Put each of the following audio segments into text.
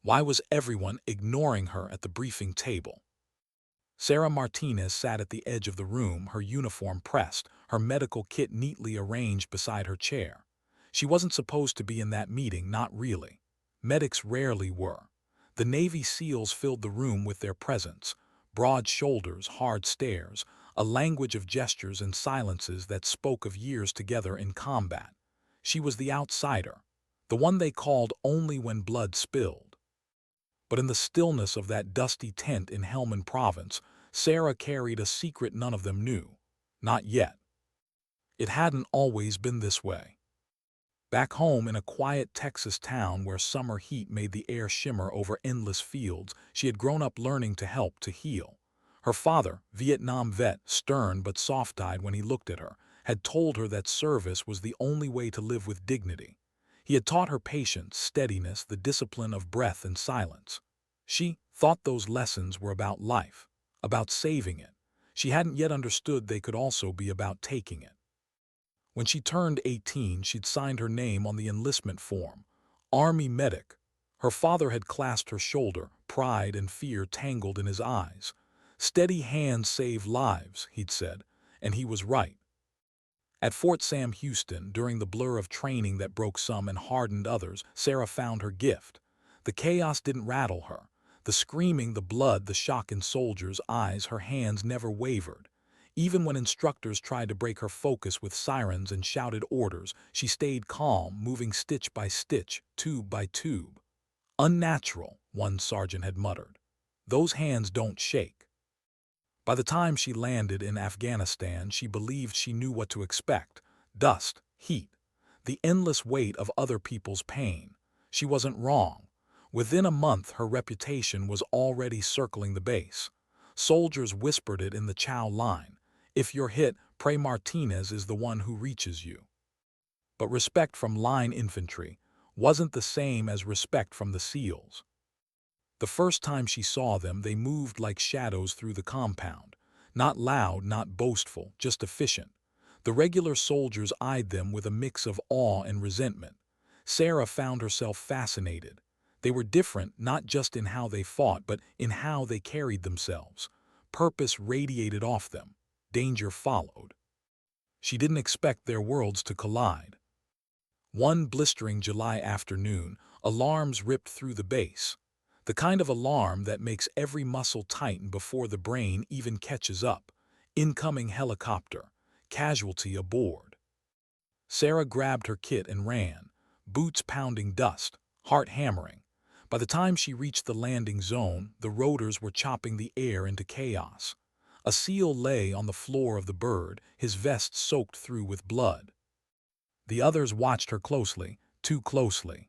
Why was everyone ignoring her at the briefing table? Sarah Martinez sat at the edge of the room, her uniform pressed, her medical kit neatly arranged beside her chair. She wasn't supposed to be in that meeting, not really. Medics rarely were. The Navy SEALs filled the room with their presence, broad shoulders, hard stares, a language of gestures and silences that spoke of years together in combat. She was the outsider, the one they called only when blood spilled. But in the stillness of that dusty tent in Helmand Province, Sarah carried a secret none of them knew. Not yet. It hadn't always been this way. Back home in a quiet Texas town where summer heat made the air shimmer over endless fields, she had grown up learning to help, to heal. Her father, Vietnam vet, stern but soft-eyed when he looked at her, had told her that service was the only way to live with dignity. He had taught her patience, steadiness, the discipline of breath and silence. She thought those lessons were about life, about saving it. She hadn't yet understood they could also be about taking it. When she turned 18, she'd signed her name on the enlistment form, Army Medic. Her father had clasped her shoulder, pride and fear tangled in his eyes. Steady hands save lives, he'd said, and he was right. At Fort Sam Houston, during the blur of training that broke some and hardened others, Sarah found her gift. The chaos didn't rattle her. The screaming, the blood, the shock in soldiers' eyes, her hands never wavered. Even when instructors tried to break her focus with sirens and shouted orders, she stayed calm, moving stitch by stitch, tube by tube. Unnatural, one sergeant had muttered. Those hands don't shake. By the time she landed in Afghanistan, she believed she knew what to expect. Dust, heat, the endless weight of other people's pain. She wasn't wrong. Within a month, her reputation was already circling the base. Soldiers whispered it in the Chow line. If you're hit, pray Martinez is the one who reaches you. But respect from line infantry wasn't the same as respect from the SEALs. The first time she saw them, they moved like shadows through the compound. Not loud, not boastful, just efficient. The regular soldiers eyed them with a mix of awe and resentment. Sarah found herself fascinated. They were different not just in how they fought, but in how they carried themselves. Purpose radiated off them. Danger followed. She didn't expect their worlds to collide. One blistering July afternoon, alarms ripped through the base. The kind of alarm that makes every muscle tighten before the brain even catches up. Incoming helicopter. Casualty aboard. Sarah grabbed her kit and ran, boots pounding dust, heart hammering. By the time she reached the landing zone, the rotors were chopping the air into chaos. A SEAL lay on the floor of the bird, his vest soaked through with blood. The others watched her closely, too closely.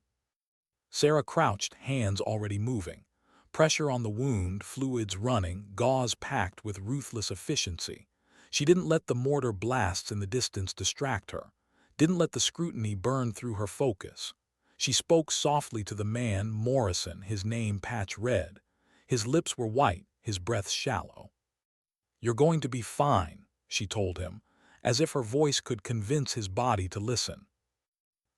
Sarah crouched, hands already moving. Pressure on the wound, fluids running, gauze packed with ruthless efficiency. She didn't let the mortar blasts in the distance distract her. Didn't let the scrutiny burn through her focus. She spoke softly to the man, Morrison, his name patch red. His lips were white, his breath shallow. "You're going to be fine," she told him, as if her voice could convince his body to listen.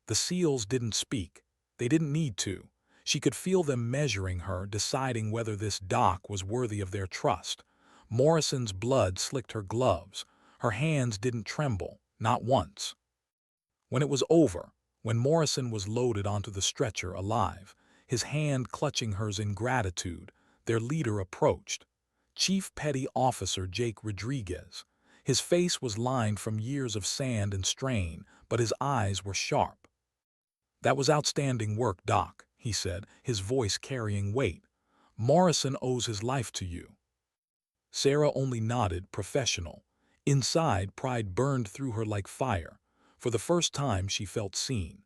The SEALs didn't speak. They didn't need to. She could feel them measuring her, deciding whether this doc was worthy of their trust. Morrison's blood slicked her gloves. Her hands didn't tremble, not once. When it was over, when Morrison was loaded onto the stretcher alive, his hand clutching hers in gratitude, their leader approached. Chief Petty Officer Jake Rodriguez. His face was lined from years of sand and strain, but his eyes were sharp. "That was outstanding work, Doc," he said, his voice carrying weight. "Morrison owes his life to you." Sarah only nodded, professional. Inside, pride burned through her like fire. For the first time, she felt seen.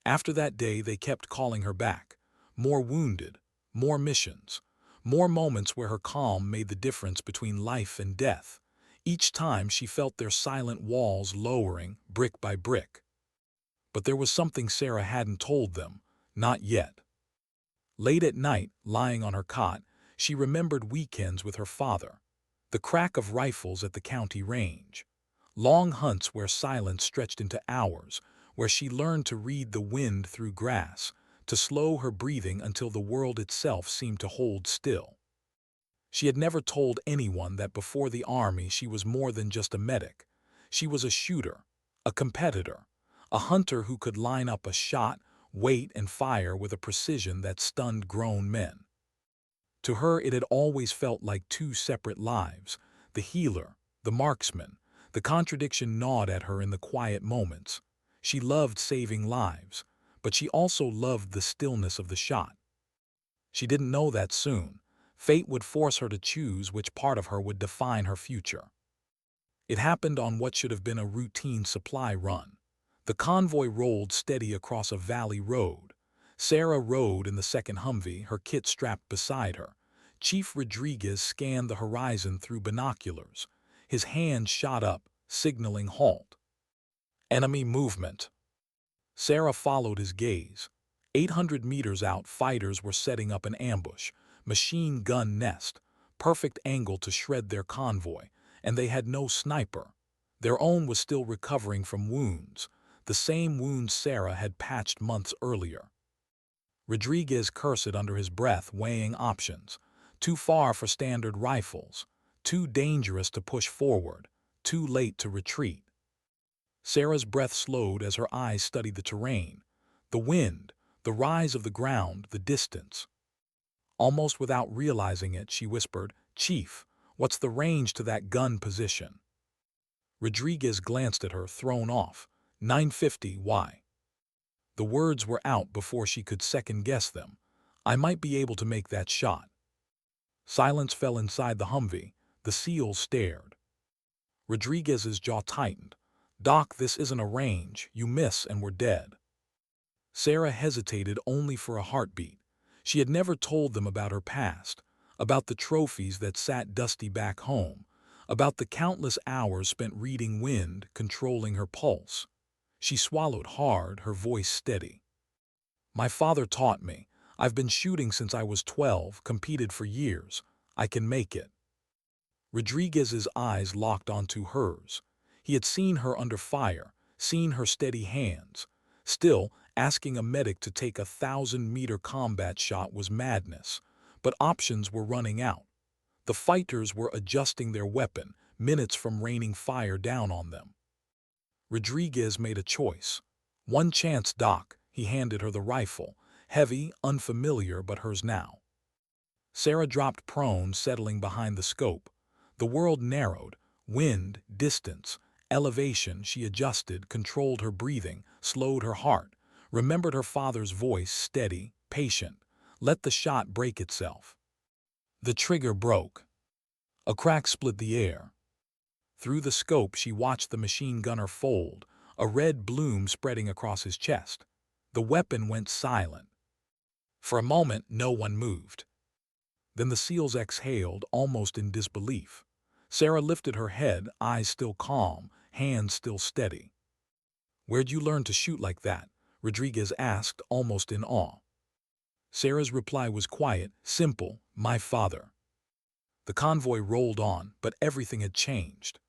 After that day, they kept calling her back. More wounded, more missions, more moments where her calm made the difference between life and death. Each time she felt their silent walls lowering, brick by brick. But there was something Sarah hadn't told them, not yet. Late at night, lying on her cot, she remembered weekends with her father. The crack of rifles at the county range. Long hunts where silence stretched into hours, where she learned to read the wind through grass, to slow her breathing until the world itself seemed to hold still. She had never told anyone that before the army she was more than just a medic. She was a shooter, a competitor, a hunter who could line up a shot, wait, and fire with a precision that stunned grown men. To her it had always felt like two separate lives, the healer, the marksman. The contradiction gnawed at her in the quiet moments. She loved saving lives, but she also loved the stillness of the shot. She didn't know that soon. Fate would force her to choose which part of her would define her future. It happened on what should have been a routine supply run. The convoy rolled steady across a valley road. Sarah rode in the second Humvee, her kit strapped beside her. Chief Rodriguez scanned the horizon through binoculars. His hand shot up, signaling halt. Enemy movement. Sarah followed his gaze. 800 meters out, fighters were setting up an ambush. Machine gun nest, perfect angle to shred their convoy, and they had no sniper. Their own was still recovering from wounds, the same wounds Sarah had patched months earlier. Rodriguez cursed under his breath, weighing options. Too far for standard rifles, too dangerous to push forward, too late to retreat. Sarah's breath slowed as her eyes studied the terrain, the wind, the rise of the ground, the distance. Almost without realizing it, she whispered, "Chief, what's the range to that gun position?" Rodriguez glanced at her, thrown off. 950, why? The words were out before she could second-guess them. I might be able to make that shot. Silence fell inside the Humvee. The SEALs stared. Rodriguez's jaw tightened. Doc, this isn't a range. You miss and we're dead. Sarah hesitated only for a heartbeat. She had never told them about her past, about the trophies that sat dusty back home, about the countless hours spent reading wind, controlling her pulse. She swallowed hard, her voice steady. My father taught me. I've been shooting since I was 12, competed for years. I can make it. Rodriguez's eyes locked onto hers. He had seen her under fire, seen her steady hands. Still, asking a medic to take a 1,000-meter combat shot was madness, but options were running out. The fighters were adjusting their weapon, minutes from raining fire down on them. Rodriguez made a choice. One chance, Doc. He handed her the rifle, heavy, unfamiliar, but hers now. Sarah dropped prone, settling behind the scope. The world narrowed. Wind, distance, elevation. She adjusted, controlled her breathing, slowed her heart, remembered her father's voice, steady, patient. Let the shot break itself. The trigger broke. A crack split the air. Through the scope she watched the machine gunner fold, a red bloom spreading across his chest. The weapon went silent. For a moment, no one moved. Then the SEALs exhaled, almost in disbelief. Sarah lifted her head, eyes still calm, hands still steady. Where'd you learn to shoot like that? Rodriguez asked, almost in awe. Sarah's reply was quiet, simple, my father. The convoy rolled on, but everything had changed.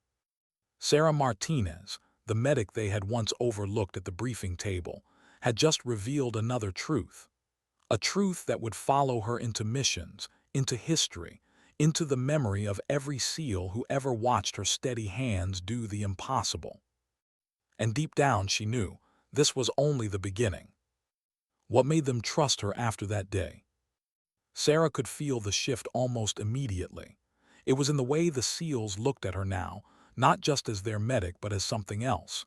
Sarah Martinez, the medic they had once overlooked at the briefing table, had just revealed another truth. A truth that would follow her into missions, into history, into the memory of every SEAL who ever watched her steady hands do the impossible. And deep down she knew this was only the beginning. What made them trust her after that day? Sarah could feel the shift almost immediately. It was in the way the SEALs looked at her now, not just as their medic but as something else.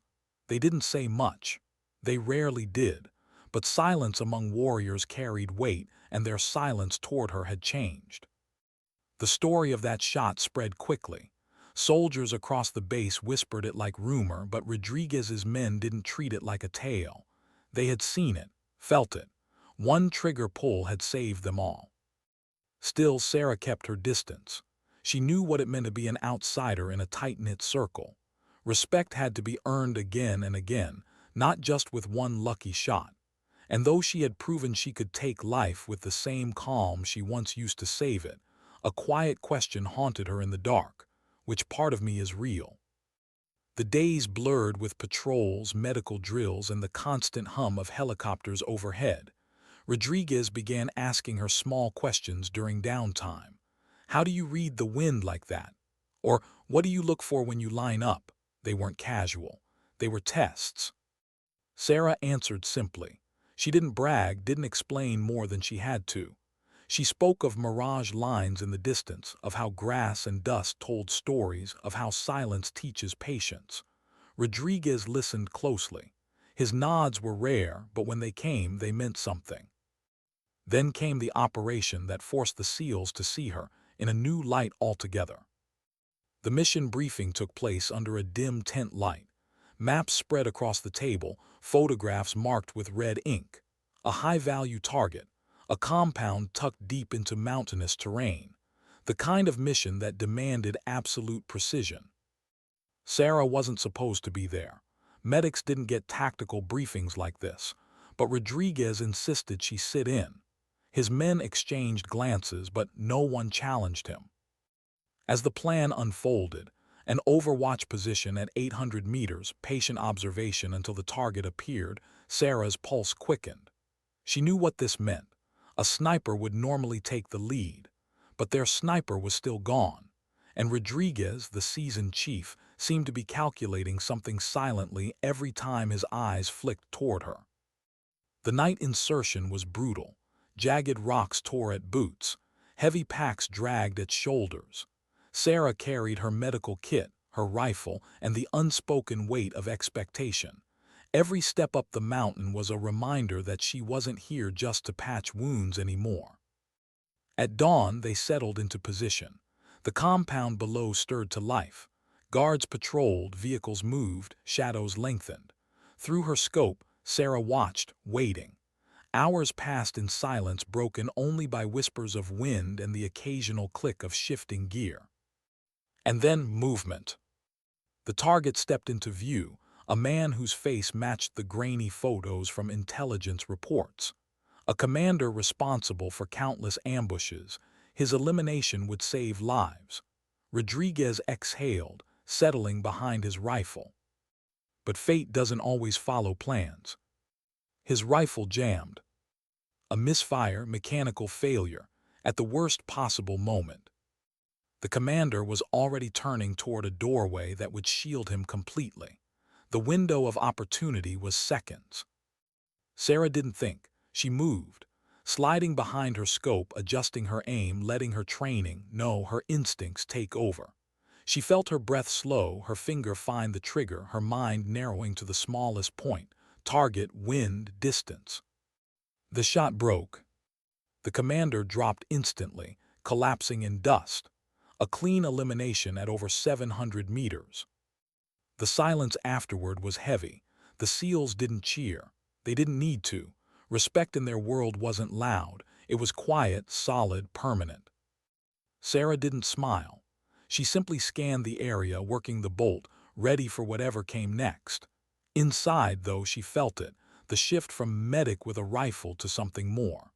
They didn't say much. They rarely did. But silence among warriors carried weight, and their silence toward her had changed. The story of that shot spread quickly. Soldiers across the base whispered it like rumor, but Rodriguez's men didn't treat it like a tale. They had seen it, felt it. One trigger pull had saved them all. Still, Sarah kept her distance. She knew what it meant to be an outsider in a tight-knit circle. Respect had to be earned again and again, not just with one lucky shot. And though she had proven she could take life with the same calm she once used to save it, a quiet question haunted her in the dark. Which part of me is real? The days blurred with patrols, medical drills, and the constant hum of helicopters overhead. Rodriguez began asking her small questions during downtime. How do you read the wind like that? Or what do you look for when you line up? They weren't casual. They were tests. Sarah answered simply. She didn't brag, didn't explain more than she had to. She spoke of mirage lines in the distance, of how grass and dust told stories, of how silence teaches patience. Rodriguez listened closely. His nods were rare, but when they came, they meant something. Then came the operation that forced the SEALs to see her in a new light altogether. The mission briefing took place under a dim tent light. Maps spread across the table, photographs marked with red ink. A high-value target, a compound tucked deep into mountainous terrain. The kind of mission that demanded absolute precision. Sarah wasn't supposed to be there. Medics didn't get tactical briefings like this, but Rodriguez insisted she sit in. His men exchanged glances, but no one challenged him. As the plan unfolded, an overwatch position at 800 meters, patient observation until the target appeared, Sarah's pulse quickened. She knew what this meant. A sniper would normally take the lead, but their sniper was still gone, and Rodriguez, the seasoned chief, seemed to be calculating something silently every time his eyes flicked toward her. The night insertion was brutal. Jagged rocks tore at boots. Heavy packs dragged at shoulders. Sarah carried her medical kit, her rifle, and the unspoken weight of expectation. Every step up the mountain was a reminder that she wasn't here just to patch wounds anymore. At dawn, they settled into position. The compound below stirred to life. Guards patrolled, vehicles moved, shadows lengthened. Through her scope, Sarah watched, waiting. Hours passed in silence, broken only by whispers of wind and the occasional click of shifting gear. And then movement. The target stepped into view, a man whose face matched the grainy photos from intelligence reports. A commander responsible for countless ambushes. His elimination would save lives. Rodriguez exhaled, settling behind his rifle. But fate doesn't always follow plans. His rifle jammed. A misfire, mechanical failure, at the worst possible moment. The commander was already turning toward a doorway that would shield him completely. The window of opportunity was seconds. Sarah didn't think. She moved, sliding behind her scope, adjusting her aim, letting her training, no, her instincts take over. She felt her breath slow, her finger find the trigger, her mind narrowing to the smallest point, target, wind, distance. The shot broke. The commander dropped instantly, collapsing in dust. A clean elimination at over 700 meters. The silence afterward was heavy. The SEALs didn't cheer. They didn't need to. Respect in their world wasn't loud. It was quiet, solid, permanent. Sarah didn't smile. She simply scanned the area, working the bolt, ready for whatever came next. Inside, though, she felt it, the shift from medic with a rifle to something more.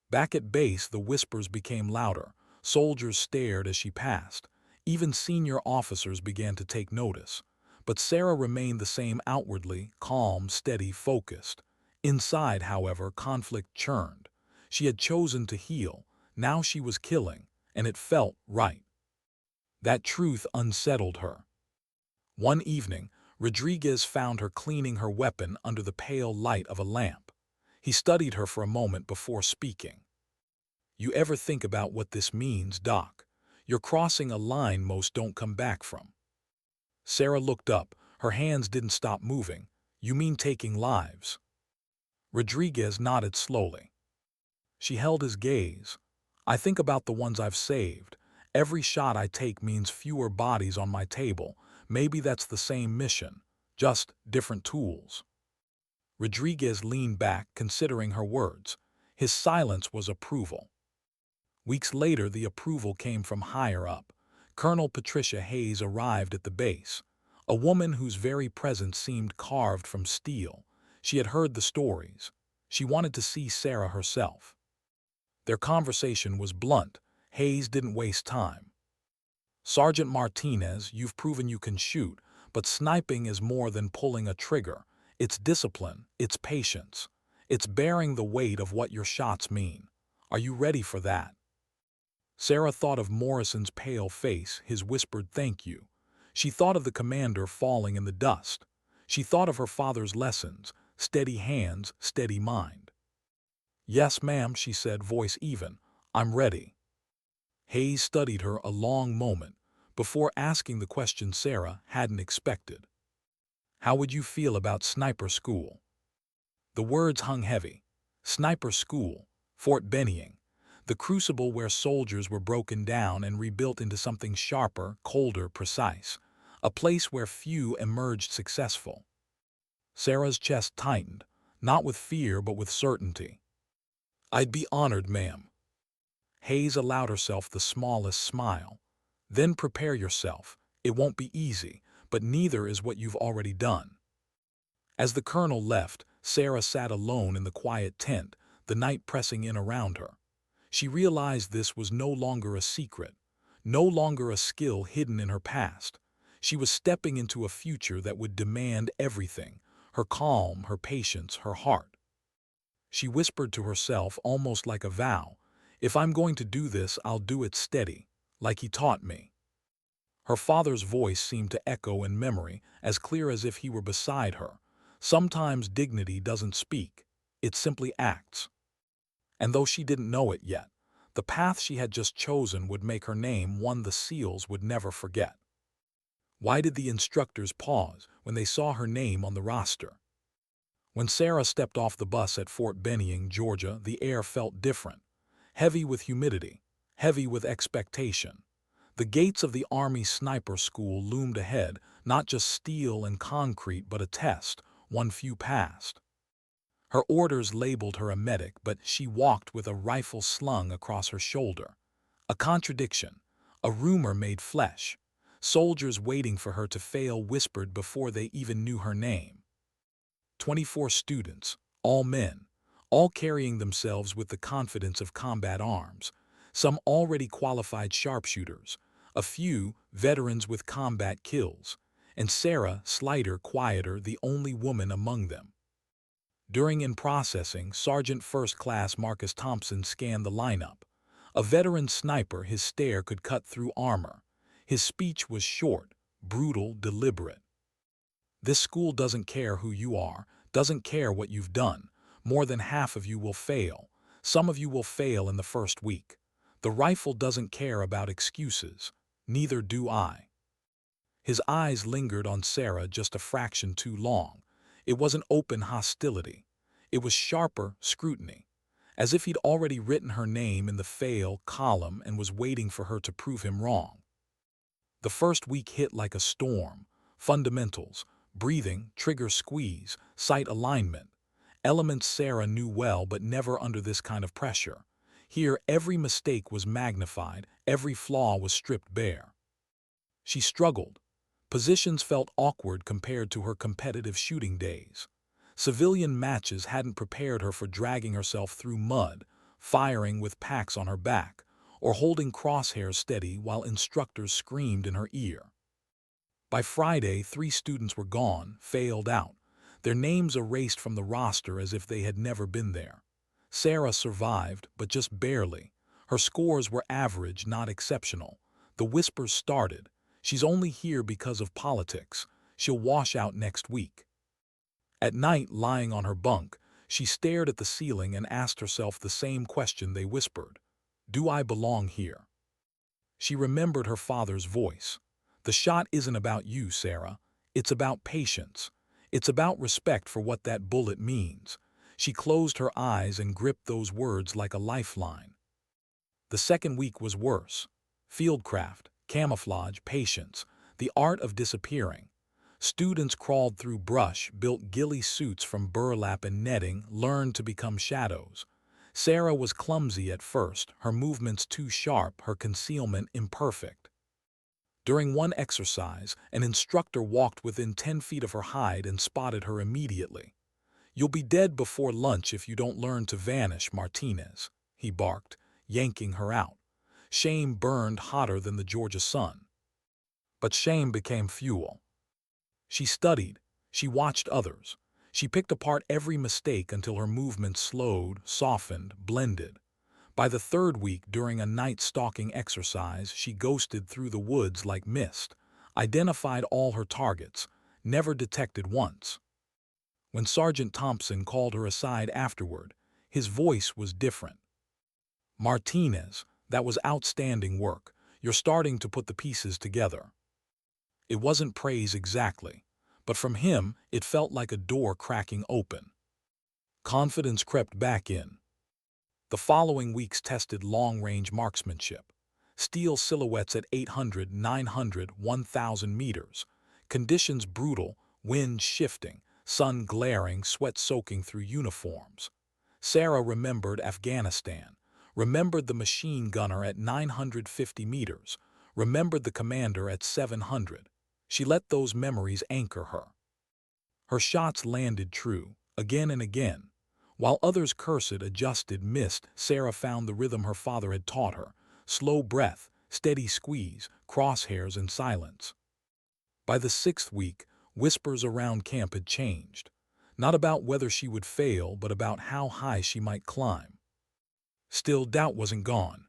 Back at base, the whispers became louder. Soldiers stared as she passed. Even senior officers began to take notice. But Sarah remained the same outwardly, calm, steady, focused. Inside, however, conflict churned. She had chosen to heal. Now she was killing, and it felt right. That truth unsettled her. One evening, Rodriguez found her cleaning her weapon under the pale light of a lamp. He studied her for a moment before speaking. "You ever think about what this means, Doc? You're crossing a line most don't come back from." Sarah looked up. Her hands didn't stop moving. "You mean taking lives?" Rodriguez nodded slowly. She held his gaze. "I think about the ones I've saved. Every shot I take means fewer bodies on my table. Maybe that's the same mission, just different tools." Rodriguez leaned back, considering her words. His silence was approval. Weeks later, the approval came from higher up. Colonel Patricia Hayes arrived at the base, a woman whose very presence seemed carved from steel. She had heard the stories. She wanted to see Sarah herself. Their conversation was blunt. Hayes didn't waste time. "Sergeant Martinez, you've proven you can shoot, but sniping is more than pulling a trigger. It's discipline, it's patience. It's bearing the weight of what your shots mean. Are you ready for that? Sarah thought of Morrison's pale face, his whispered thank you. She thought of the commander falling in the dust. She thought of her father's lessons, steady hands, steady mind. Yes, ma'am, she said, voice even. I'm ready. Hayes studied her a long moment before asking the question Sarah hadn't expected. How would you feel about sniper school? The words hung heavy. Sniper school, Fort Benning, the crucible where soldiers were broken down and rebuilt into something sharper, colder, precise, a place where few emerged successful. Sarah's chest tightened, not with fear but with certainty. I'd be honored, ma'am. Hayes allowed herself the smallest smile. Then prepare yourself. It won't be easy, but neither is what you've already done. As the colonel left, Sarah sat alone in the quiet tent, the night pressing in around her. She realized this was no longer a secret, no longer a skill hidden in her past. She was stepping into a future that would demand everything, her calm, her patience, her heart. She whispered to herself almost like a vow, if I'm going to do this, I'll do it steady, like he taught me. Her father's voice seemed to echo in memory, as clear as if he were beside her. Sometimes dignity doesn't speak, it simply acts. And though she didn't know it yet, the path she had just chosen would make her name one the SEALs would never forget. Why did the instructors pause when they saw her name on the roster? When Sarah stepped off the bus at Fort Benning, Georgia, the air felt different, heavy with humidity, heavy with expectation. The gates of the Army Sniper School loomed ahead, not just steel and concrete, but a test, one few passed. Her orders labeled her a medic, but she walked with a rifle slung across her shoulder. A contradiction, a rumor made flesh. Soldiers waiting for her to fail whispered before they even knew her name. 24 students, all men, all carrying themselves with the confidence of combat arms, some already qualified sharpshooters, a few veterans with combat kills, and Sarah, slighter, quieter, the only woman among them. During in-processing, Sergeant First Class Marcus Thompson scanned the lineup. A veteran sniper, his stare could cut through armor. His speech was short, brutal, deliberate. This school doesn't care who you are, doesn't care what you've done. More than half of you will fail. Some of you will fail in the first week. The rifle doesn't care about excuses. Neither do I. His eyes lingered on Sarah just a fraction too long. It wasn't open hostility. It was sharper scrutiny, as if he'd already written her name in the fail column and was waiting for her to prove him wrong. The first week hit like a storm. Fundamentals, breathing, trigger squeeze, sight alignment. Elements Sarah knew well, but never under this kind of pressure. Here, every mistake was magnified, every flaw was stripped bare. She struggled. Positions felt awkward compared to her competitive shooting days. Civilian matches hadn't prepared her for dragging herself through mud, firing with packs on her back, or holding crosshairs steady while instructors screamed in her ear. By Friday, 3 students were gone, failed out, their names erased from the roster as if they had never been there. Sarah survived, but just barely. Her scores were average, not exceptional. The whispers started. She's only here because of politics. She'll wash out next week. At night, lying on her bunk, she stared at the ceiling and asked herself the same question they whispered. Do I belong here? She remembered her father's voice. The shot isn't about you, Sarah. It's about patience. It's about respect for what that bullet means. She closed her eyes and gripped those words like a lifeline. The second week was worse. Fieldcraft, camouflage, patience, the art of disappearing. Students crawled through brush, built ghillie suits from burlap and netting, learned to become shadows. Sarah was clumsy at first, her movements too sharp, her concealment imperfect. During one exercise, an instructor walked within 10 feet of her hide and spotted her immediately. You'll be dead before lunch if you don't learn to vanish, Martinez, he barked, yanking her out. Shame burned hotter than the Georgia sun. But shame became fuel. She studied. She watched others. She picked apart every mistake until her movements slowed, softened, blended. By the third week, during a night stalking exercise, she ghosted through the woods like mist, identified all her targets, never detected once. When Sergeant Thompson called her aside afterward, his voice was different. "Martinez, that was outstanding work. You're starting to put the pieces together." It wasn't praise exactly, but from him it felt like a door cracking open. Confidence crept back in. The following weeks tested long-range marksmanship. Steel silhouettes at 800, 900, 1,000 meters. Conditions brutal, wind shifting, sun glaring, sweat soaking through uniforms. Sarah remembered Afghanistan, remembered the machine gunner at 950 meters, remembered the commander at 700. She let those memories anchor her. Her shots landed true, again and again. While others cursed, adjusted, missed, Sarah found the rhythm her father had taught her: slow breath, steady squeeze, crosshairs, and silence. By the sixth week, whispers around camp had changed. Not about whether she would fail, but about how high she might climb. Still, doubt wasn't gone.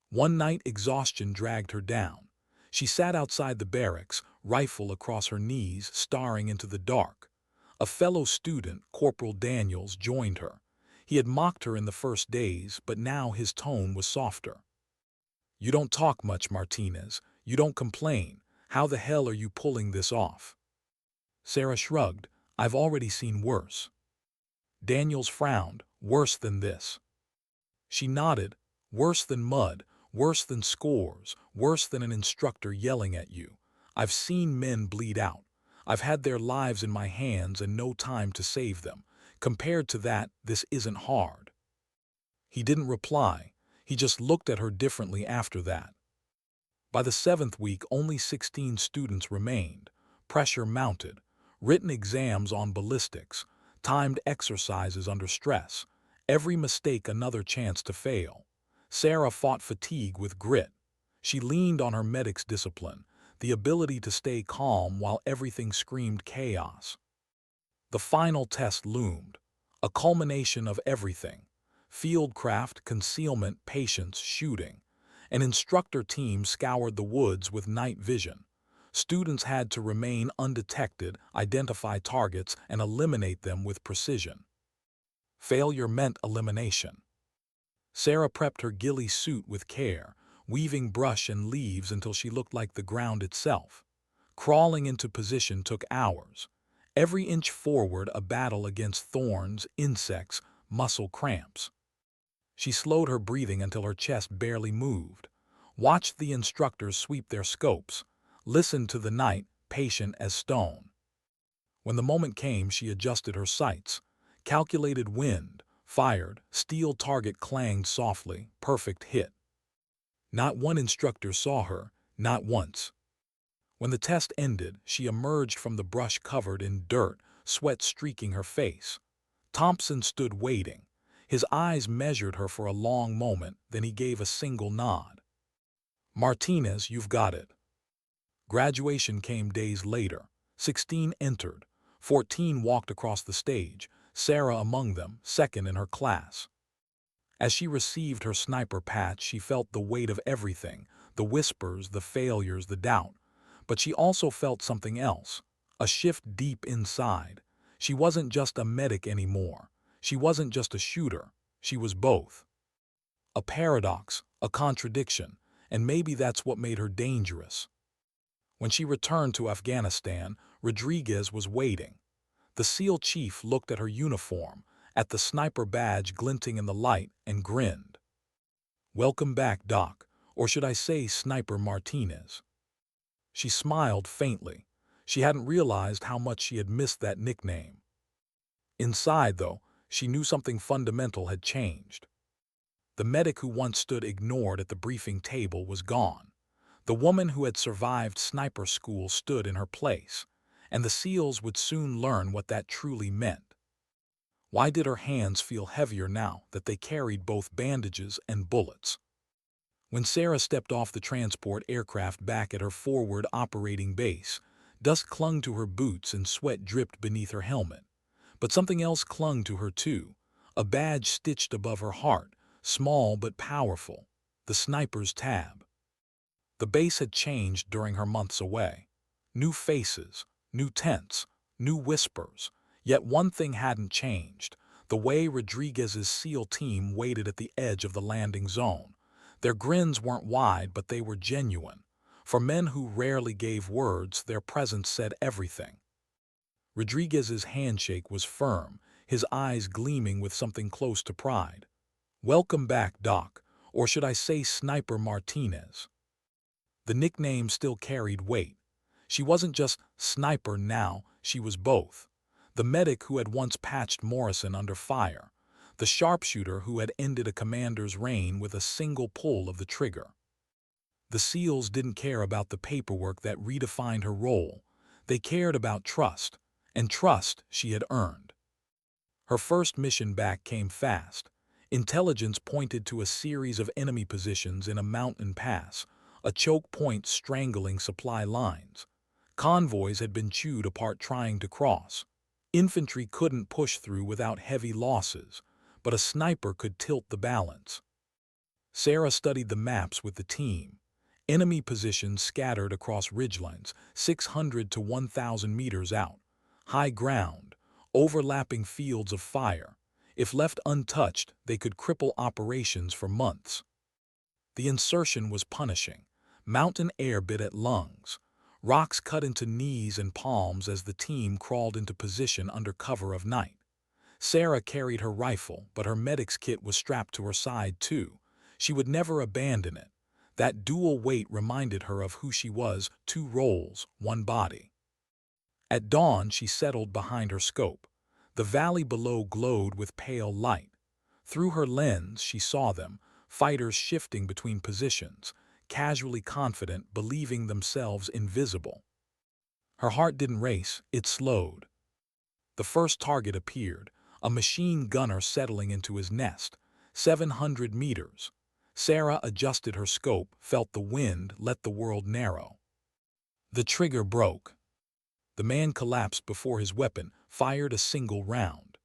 One night, exhaustion dragged her down. She sat outside the barracks, rifle across her knees, staring into the dark. A fellow student, Corporal Daniels, joined her. He had mocked her in the first days, but now his tone was softer. "You don't talk much, Martinez. You don't complain. How the hell are you pulling this off?" Sarah shrugged. "I've already seen worse." Daniels frowned. "Worse than this?" She nodded. "Worse than mud, worse than scores, worse than an instructor yelling at you. I've seen men bleed out. I've had their lives in my hands and no time to save them. Compared to that, this isn't hard." He didn't reply. He just looked at her differently after that. By the seventh week, only 16 students remained. Pressure mounted. Written exams on ballistics. Timed exercises under stress. Every mistake another chance to fail. Sarah fought fatigue with grit. She leaned on her medic's discipline, the ability to stay calm while everything screamed chaos. The final test loomed, a culmination of everything: fieldcraft, concealment, patience, shooting. An instructor team scoured the woods with night vision. Students had to remain undetected, identify targets, and eliminate them with precision. Failure meant elimination. Sarah prepped her ghillie suit with care, weaving brush and leaves until she looked like the ground itself. Crawling into position took hours. Every inch forward a battle against thorns, insects, muscle cramps. She slowed her breathing until her chest barely moved. Watched the instructors sweep their scopes. Listened to the night, patient as stone. When the moment came, she adjusted her sights. Calculated wind. Fired. Steel target clanged softly. Perfect hit. Not one instructor saw her, not once. When the test ended, she emerged from the brush covered in dirt, sweat streaking her face. Thompson stood waiting. His eyes measured her for a long moment, then he gave a single nod. "Martinez, you've got it." Graduation came days later. 16 entered. 14 walked across the stage, Sarah among them, second in her class. As she received her sniper patch, she felt the weight of everything, the whispers, the failures, the doubt. But she also felt something else, a shift deep inside. She wasn't just a medic anymore. She wasn't just a shooter. She was both. A paradox, a contradiction, and maybe that's what made her dangerous. When she returned to Afghanistan, Rodriguez was waiting. The SEAL chief looked at her uniform, at the sniper badge glinting in the light, and grinned. "Welcome back, Doc, or should I say Sniper Martinez." She smiled faintly. She hadn't realized how much she had missed that nickname. Inside, though, she knew something fundamental had changed. The medic who once stood ignored at the briefing table was gone. The woman who had survived sniper school stood in her place, and the SEALs would soon learn what that truly meant. Why did her hands feel heavier now that they carried both bandages and bullets? When Sarah stepped off the transport aircraft back at her forward operating base, dust clung to her boots and sweat dripped beneath her helmet. But something else clung to her too, a badge stitched above her heart, small but powerful, the sniper's tab. The base had changed during her months away. New faces, new tents, new whispers. Yet one thing hadn't changed, the way Rodriguez's SEAL team waited at the edge of the landing zone. Their grins weren't wide, but they were genuine. For men who rarely gave words, their presence said everything. Rodriguez's handshake was firm, his eyes gleaming with something close to pride. "Welcome back, Doc, or should I say Sniper Martinez?" The nickname still carried weight. She wasn't just Sniper now, she was both. The medic who had once patched Morrison under fire. The sharpshooter who had ended a commander's reign with a single pull of the trigger. The SEALs didn't care about the paperwork that redefined her role. They cared about trust, and trust she had earned. Her first mission back came fast. Intelligence pointed to a series of enemy positions in a mountain pass, a choke point strangling supply lines. Convoys had been chewed apart trying to cross. Infantry couldn't push through without heavy losses, but a sniper could tilt the balance. Sarah studied the maps with the team. Enemy positions scattered across ridgelines, 600 to 1,000 meters out. High ground, overlapping fields of fire. If left untouched, they could cripple operations for months. The insertion was punishing. Mountain air bit at lungs. Rocks cut into knees and palms as the team crawled into position under cover of night. Sarah carried her rifle, but her medic's kit was strapped to her side too. She would never abandon it. That dual weight reminded her of who she was, two roles, one body. At dawn, she settled behind her scope. The valley below glowed with pale light. Through her lens, she saw them, fighters shifting between positions, casually confident, believing themselves invisible. Her heart didn't race, it slowed. The first target appeared, a machine gunner settling into his nest, 700 meters. Sarah adjusted her scope, felt the wind, let the world narrow. The trigger broke. The man collapsed before his weapon, fired a single round.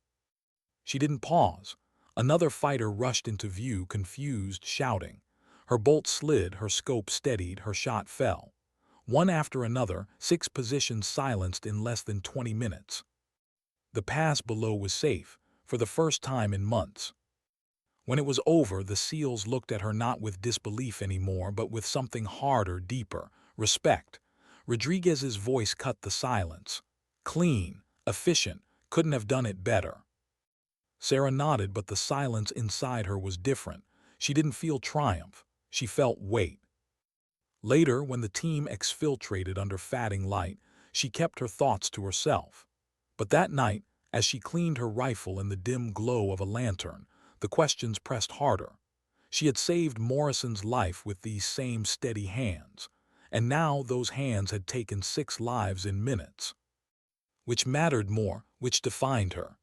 She didn't pause. Another fighter rushed into view, confused, shouting. Her bolt slid, her scope steadied, her shot fell. One after another, 6 positions silenced in less than 20 minutes. The pass below was safe, for the first time in months. When it was over, the SEALs looked at her not with disbelief anymore, but with something harder, deeper, respect. Rodriguez's voice cut the silence. Clean, efficient, couldn't have done it better. Sarah nodded, but the silence inside her was different. She didn't feel triumph. She felt weight. Later, when the team exfiltrated under fatting light, she kept her thoughts to herself. But that night, as she cleaned her rifle in the dim glow of a lantern, the questions pressed harder. She had saved Morrison's life with these same steady hands, and now those hands had taken 6 lives in minutes. Which mattered more, which defined her?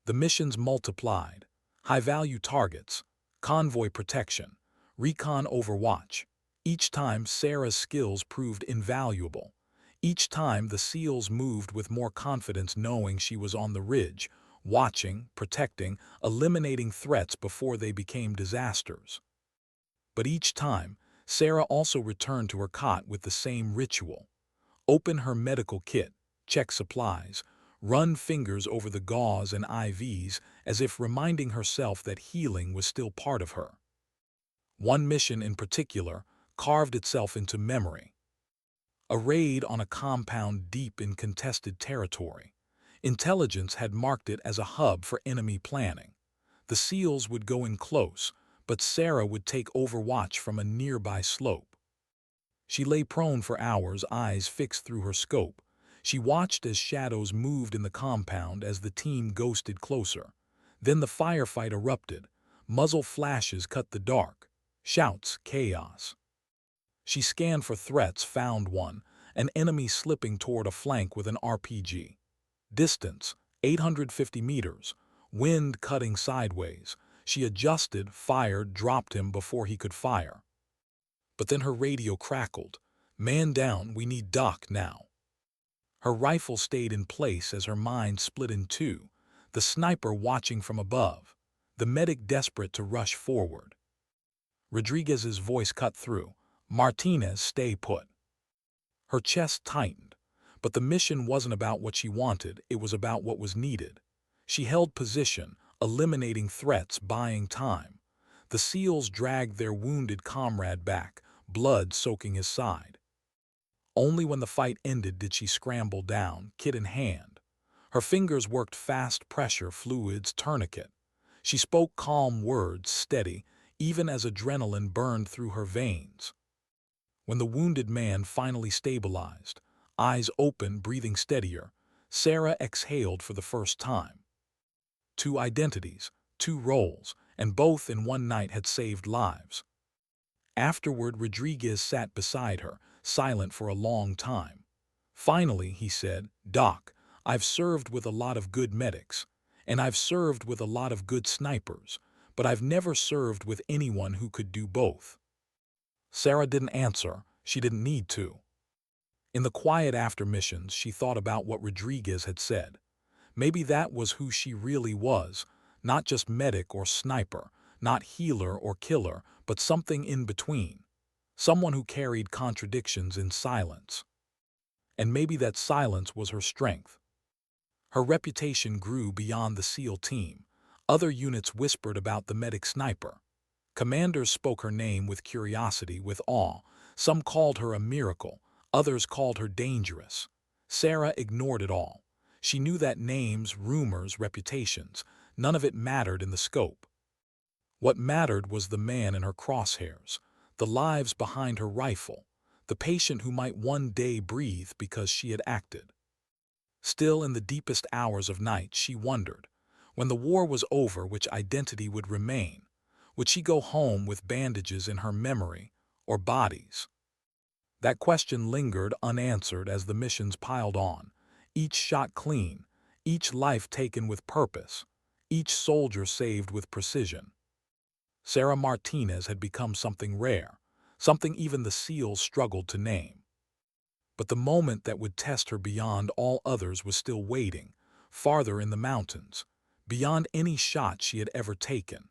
The missions multiplied. High-value targets, convoy protection, recon overwatch. Each time Sarah's skills proved invaluable. Each time the SEALs moved with more confidence, knowing she was on the ridge, watching, protecting, eliminating threats before they became disasters. But each time, Sarah also returned to her cot with the same ritual. Open her medical kit, check supplies, run fingers over the gauze and IVs as if reminding herself that healing was still part of her. One mission in particular carved itself into memory. A raid on a compound deep in contested territory. Intelligence had marked it as a hub for enemy planning. The SEALs would go in close, but Sarah would take overwatch from a nearby slope. She lay prone for hours, eyes fixed through her scope. She watched as shadows moved in the compound as the team ghosted closer. Then the firefight erupted. Muzzle flashes cut the dark. Shouts, chaos. She scanned for threats, found one, an enemy slipping toward a flank with an RPG. Distance, 850 meters. Wind cutting sideways. She adjusted, fired, dropped him before he could fire. But then her radio crackled. "Man down, we need Doc now." Her rifle stayed in place as her mind split in two, the sniper watching from above, the medic desperate to rush forward. Rodriguez's voice cut through. "Martinez, stay put." Her chest tightened, but the mission wasn't about what she wanted, it was about what was needed. She held position, eliminating threats, buying time. The SEALs dragged their wounded comrade back, blood soaking his side. Only when the fight ended did she scramble down, kit in hand. Her fingers worked fast pressure fluids, tourniquet. She spoke calm words, steady, even as adrenaline burned through her veins. When the wounded man finally stabilized, eyes open, breathing steadier, Sarah exhaled for the first time. Two identities, two roles, and both in one night had saved lives. Afterward, Rodriguez sat beside her, silent for a long time. Finally, he said, "Doc, I've served with a lot of good medics, and I've served with a lot of good snipers, but I've never served with anyone who could do both." Sarah didn't answer. She didn't need to. In the quiet after missions, she thought about what Rodriguez had said. Maybe that was who she really was, not just medic or sniper, not healer or killer, but something in between. Someone who carried contradictions in silence. And maybe that silence was her strength. Her reputation grew beyond the SEAL team. Other units whispered about the medic sniper. Commanders spoke her name with curiosity, with awe. Some called her a miracle, others called her dangerous. Sarah ignored it all. She knew that names, rumors, reputations, none of it mattered in the scope. What mattered was the man in her crosshairs, the lives behind her rifle, the patient who might one day breathe because she had acted. Still, in the deepest hours of night, she wondered, when the war was over, which identity would remain. Would she go home with bandages in her memory or bodies? That question lingered unanswered as the missions piled on, each shot clean, each life taken with purpose, each soldier saved with precision. Sarah Martinez had become something rare, something even the SEALs struggled to name. But the moment that would test her beyond all others was still waiting, farther in the mountains, beyond any shot she had ever taken.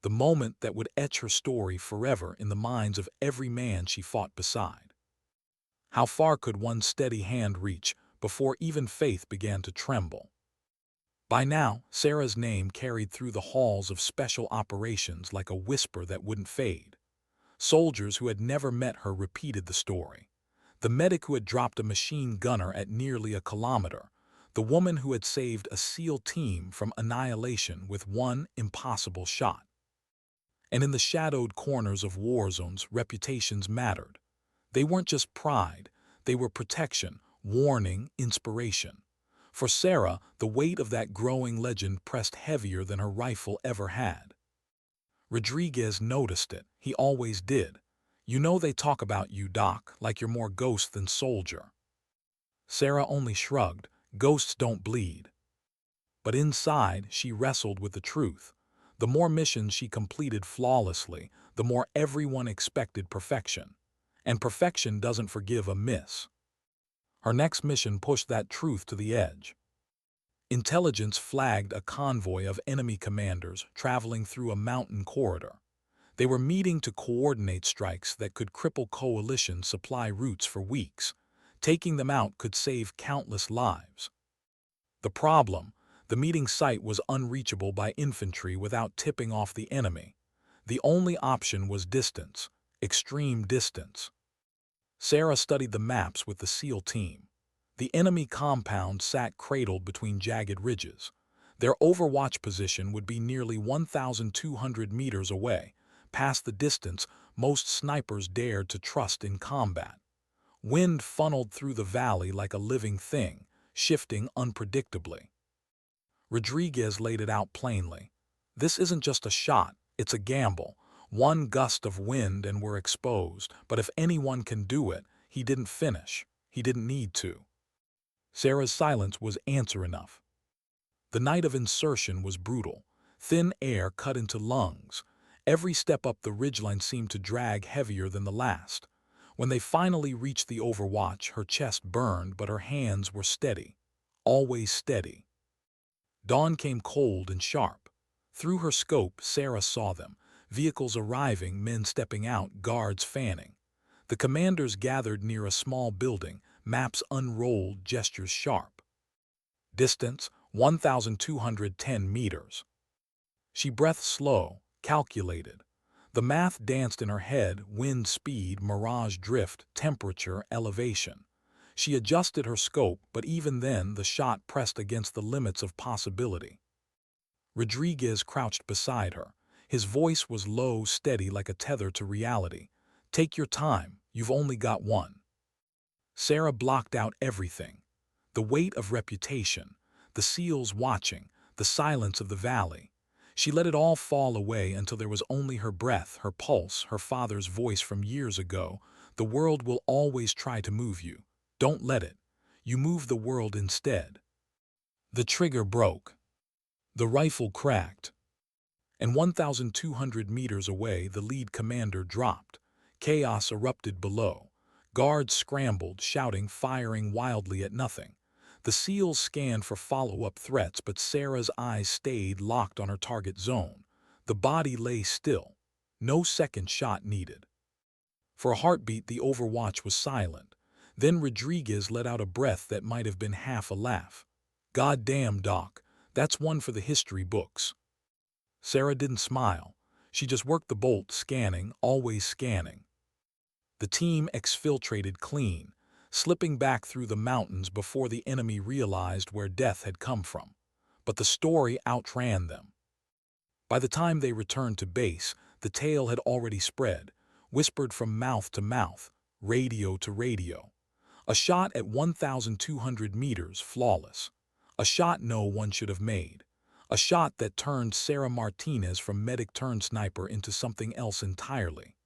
The moment that would etch her story forever in the minds of every man she fought beside. How far could one steady hand reach before even faith began to tremble? By now, Sarah's name carried through the halls of special operations like a whisper that wouldn't fade. Soldiers who had never met her repeated the story. The medic who had dropped a machine gunner at nearly a kilometer, the woman who had saved a SEAL team from annihilation with one impossible shot. And in the shadowed corners of war zones, reputations mattered. They weren't just pride, they were protection, warning, inspiration. For Sarah, the weight of that growing legend pressed heavier than her rifle ever had. Rodriguez noticed it. He always did. "You know they talk about you, Doc, like you're more ghost than soldier." Sarah only shrugged. Ghosts don't bleed. But inside, she wrestled with the truth. The more missions she completed flawlessly, the more everyone expected perfection. And perfection doesn't forgive a miss. Her next mission pushed that truth to the edge. Intelligence flagged a convoy of enemy commanders traveling through a mountain corridor. They were meeting to coordinate strikes that could cripple coalition supply routes for weeks. Taking them out could save countless lives. The problem: the meeting site was unreachable by infantry without tipping off the enemy. The only option was distance, extreme distance. Sarah studied the maps with the SEAL team. The enemy compound sat cradled between jagged ridges. Their overwatch position would be nearly 1,200 meters away, past the distance most snipers dared to trust in combat. Wind funneled through the valley like a living thing, shifting unpredictably. Rodriguez laid it out plainly. "This isn't just a shot, it's a gamble. One gust of wind and we're exposed, but if anyone can do it, he didn't finish. He didn't need to." Sarah's silence was answer enough. The night of insertion was brutal. Thin air cut into lungs. Every step up the ridgeline seemed to drag heavier than the last. When they finally reached the Overwatch, her chest burned, but her hands were steady. Always steady. Dawn came cold and sharp. Through her scope, Sarah saw them. Vehicles arriving, men stepping out, guards fanning. The commanders gathered near a small building, maps unrolled, gestures sharp. Distance, 1,210 meters. She breathed slow, calculated. The math danced in her head: wind speed, mirage drift, temperature, elevation. She adjusted her scope, but even then the shot pressed against the limits of possibility. Rodriguez crouched beside her. His voice was low, steady, like a tether to reality. "Take your time, you've only got one." Sarah blocked out everything. The weight of reputation, the SEALs watching, the silence of the valley. She let it all fall away until there was only her breath, her pulse, her father's voice from years ago. "The world will always try to move you. Don't let it. You move the world instead." The trigger broke. The rifle cracked. And 1,200 meters away, the lead commander dropped. Chaos erupted below. Guards scrambled, shouting, firing wildly at nothing. The SEALs scanned for follow-up threats, but Sarah's eyes stayed locked on her target zone. The body lay still. No second shot needed. For a heartbeat, the Overwatch was silent. Then Rodriguez let out a breath that might have been half a laugh. "Goddamn, Doc, that's one for the history books." Sarah didn't smile. She just worked the bolt, scanning, always scanning. The team exfiltrated clean, slipping back through the mountains before the enemy realized where death had come from. But the story outran them. By the time they returned to base, the tale had already spread, whispered from mouth to mouth, radio to radio. A shot at 1,200 meters, flawless. A shot no one should have made. A shot that turned Sarah Martinez from medic-turned-sniper into something else entirely.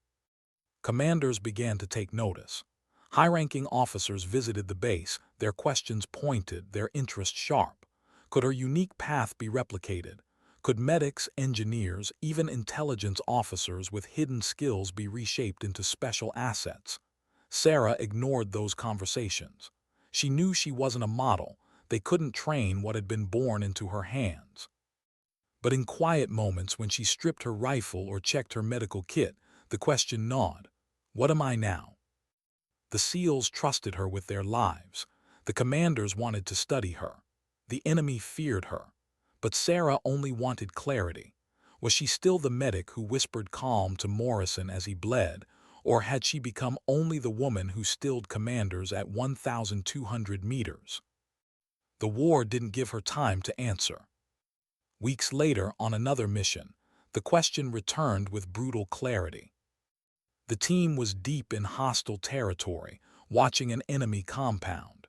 Commanders began to take notice. High-ranking officers visited the base, their questions pointed, their interest sharp. Could her unique path be replicated? Could medics, engineers, even intelligence officers with hidden skills be reshaped into special assets? Sarah ignored those conversations. She knew she wasn't a model. They couldn't train what had been born into her hands. But in quiet moments, when she stripped her rifle or checked her medical kit, the question gnawed: what am I now? The SEALs trusted her with their lives. The commanders wanted to study her. The enemy feared her. But Sarah only wanted clarity. Was she still the medic who whispered calm to Morrison as he bled, or had she become only the woman who stilled commanders at 1,200 meters? The war didn't give her time to answer. Weeks later, on another mission, the question returned with brutal clarity. The team was deep in hostile territory, watching an enemy compound.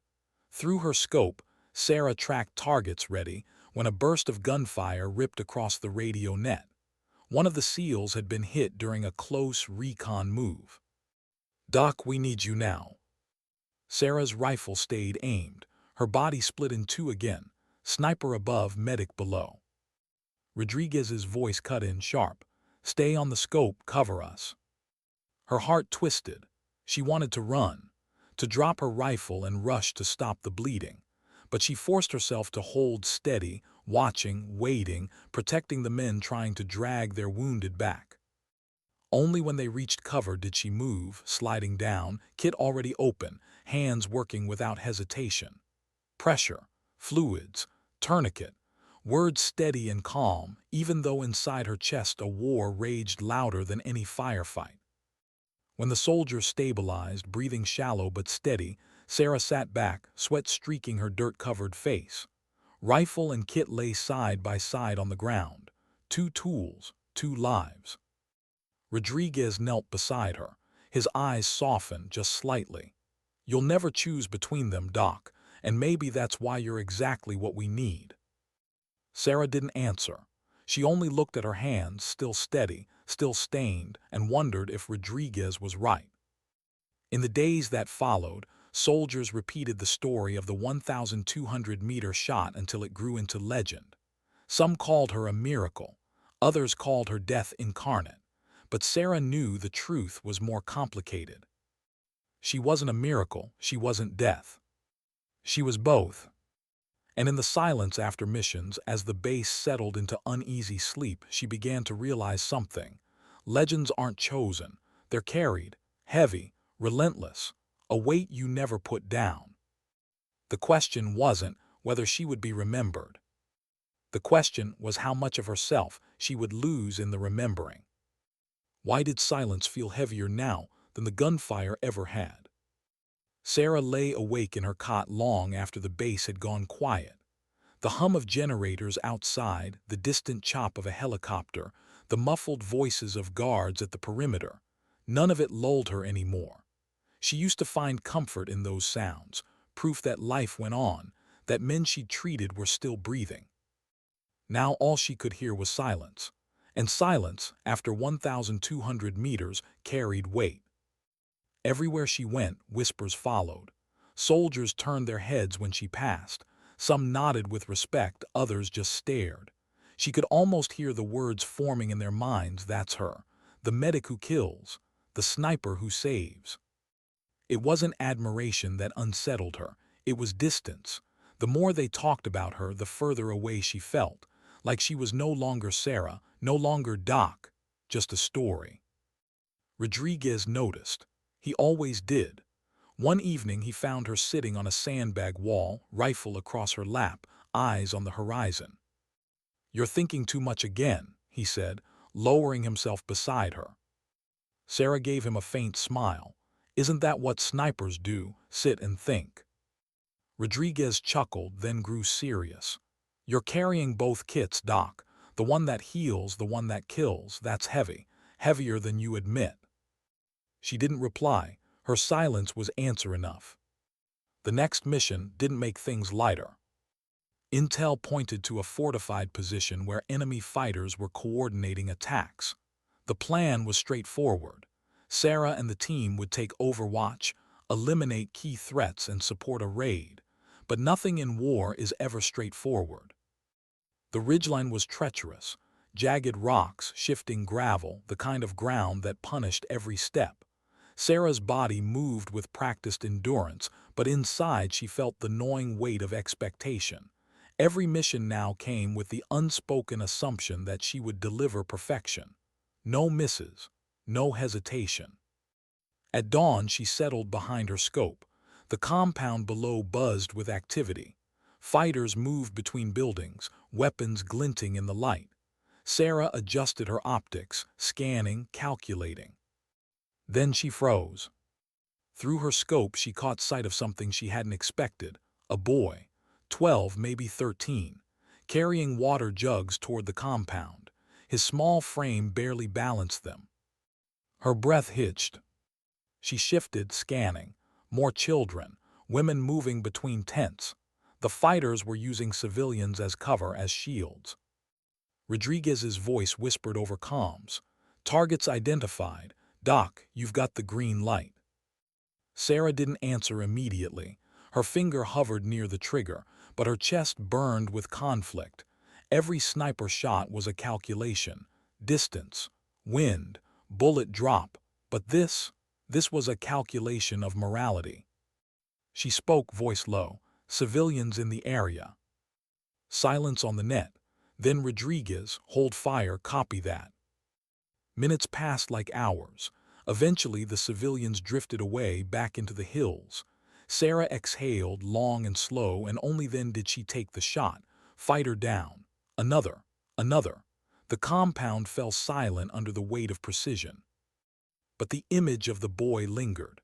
Through her scope, Sarah tracked targets ready when a burst of gunfire ripped across the radio net. One of the SEALs had been hit during a close recon move. "Doc, we need you now." Sarah's rifle stayed aimed. Her body split in two again, sniper above, medic below. Rodriguez's voice cut in sharp. "Stay on the scope, cover us." Her heart twisted. She wanted to run, to drop her rifle and rush to stop the bleeding. But she forced herself to hold steady, watching, waiting, protecting the men trying to drag their wounded back. Only when they reached cover did she move, sliding down, kit already open, hands working without hesitation. Pressure, fluids, tourniquet, words steady and calm, even though inside her chest a war raged louder than any firefight. When the soldiers stabilized, breathing shallow but steady, Sarah sat back, sweat streaking her dirt-covered face. Rifle and kit lay side by side on the ground. Two tools, two lives. Rodriguez knelt beside her. His eyes softened just slightly. "You'll never choose between them, Doc, and maybe that's why you're exactly what we need." Sarah didn't answer. She only looked at her hands, still steady, still stained, and wondered if Rodriguez was right. In the days that followed, soldiers repeated the story of the 1,200-meter shot until it grew into legend. Some called her a miracle. Others called her death incarnate. But Sarah knew the truth was more complicated. She wasn't a miracle, she wasn't death. She was both. And in the silence after missions, as the base settled into uneasy sleep, she began to realize something. Legends aren't chosen. They're carried, heavy, relentless, a weight you never put down. The question wasn't whether she would be remembered. The question was how much of herself she would lose in the remembering. Why did silence feel heavier now than the gunfire ever had? Sarah lay awake in her cot long after the base had gone quiet. The hum of generators outside, the distant chop of a helicopter, the muffled voices of guards at the perimeter, none of it lulled her anymore. She used to find comfort in those sounds, proof that life went on, that men she'd treated were still breathing. Now all she could hear was silence, and silence, after 1,200 meters, carried weight. Everywhere she went, whispers followed. Soldiers turned their heads when she passed. Some nodded with respect, others just stared. She could almost hear the words forming in their minds, "That's her. The medic who kills. The sniper who saves." It wasn't admiration that unsettled her. It was distance. The more they talked about her, the further away she felt, like she was no longer Sarah, no longer Doc, just a story. Rodriguez noticed. He always did. One evening he found her sitting on a sandbag wall, rifle across her lap, eyes on the horizon. "You're thinking too much again," he said, lowering himself beside her. Sarah gave him a faint smile. "Isn't that what snipers do, sit and think?" Rodriguez chuckled, then grew serious. "You're carrying both kits, Doc. The one that heals, the one that kills. That's heavy. Heavier than you admit." She didn't reply. Her silence was answer enough. The next mission didn't make things lighter. Intel pointed to a fortified position where enemy fighters were coordinating attacks. The plan was straightforward. Sarah and the team would take Overwatch, eliminate key threats, and support a raid. But nothing in war is ever straightforward. The ridgeline was treacherous, jagged rocks, shifting gravel, the kind of ground that punished every step. Sarah's body moved with practiced endurance, but inside she felt the gnawing weight of expectation. Every mission now came with the unspoken assumption that she would deliver perfection. No misses, no hesitation. At dawn she settled behind her scope. The compound below buzzed with activity. Fighters moved between buildings, weapons glinting in the light. Sarah adjusted her optics, scanning, calculating. Then she froze. Through her scope she caught sight of something she hadn't expected. A boy, 12, maybe 13, carrying water jugs toward the compound. His small frame barely balanced them. Her breath hitched. She shifted, scanning. More children, women moving between tents. The fighters were using civilians as cover, as shields. Rodriguez's voice whispered over comms. "Targets identified. Doc, you've got the green light." Sarah didn't answer immediately. Her finger hovered near the trigger, but her chest burned with conflict. Every sniper shot was a calculation. Distance, wind, bullet drop. But this was a calculation of morality. She spoke, voice low. "Civilians in the area." Silence on the net. Then Rodriguez, "Hold fire, copy that." Minutes passed like hours. Eventually the civilians drifted away back into the hills. Sarah exhaled, long and slow, and only then did she take the shot. Fighter down. Another. Another. The compound fell silent under the weight of precision. But the image of the boy lingered.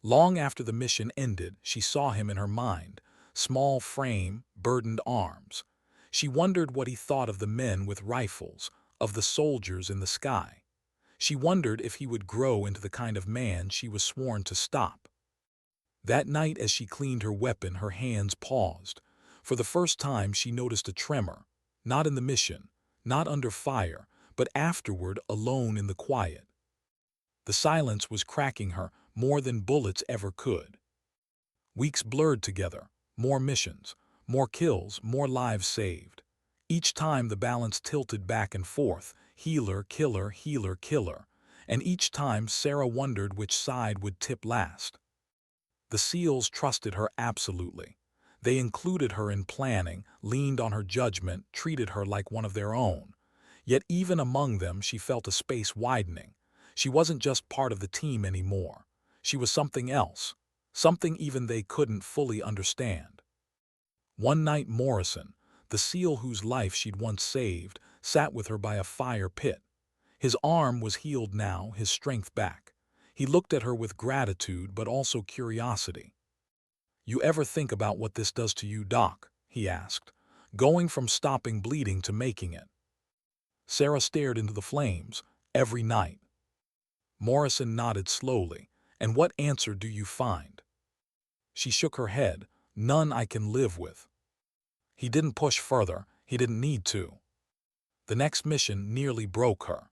Long after the mission ended, she saw him in her mind. Small frame, burdened arms. She wondered what he thought of the men with rifles, of the soldiers in the sky. She wondered if he would grow into the kind of man she was sworn to stop. That night, as she cleaned her weapon, her hands paused. For the first time she noticed a tremor. Not in the mission, not under fire, but afterward, alone in the quiet. The silence was cracking her more than bullets ever could. Weeks blurred together, more missions, more kills, more lives saved. Each time the balance tilted back and forth, healer, killer, healer, killer. And each time Sarah wondered which side would tip last. The SEALs trusted her absolutely. They included her in planning, leaned on her judgment, treated her like one of their own. Yet even among them, she felt a space widening. She wasn't just part of the team anymore. She was something else, something even they couldn't fully understand. One night Morrison, the SEAL whose life she'd once saved, sat with her by a fire pit. His arm was healed now, his strength back. He looked at her with gratitude but also curiosity. "You ever think about what this does to you, Doc?" he asked, "going from stopping bleeding to making it." Sarah stared into the flames. "Every night." Morrison nodded slowly. "And what answer do you find?" She shook her head. "None I can live with." He didn't push further. He didn't need to. The next mission nearly broke her.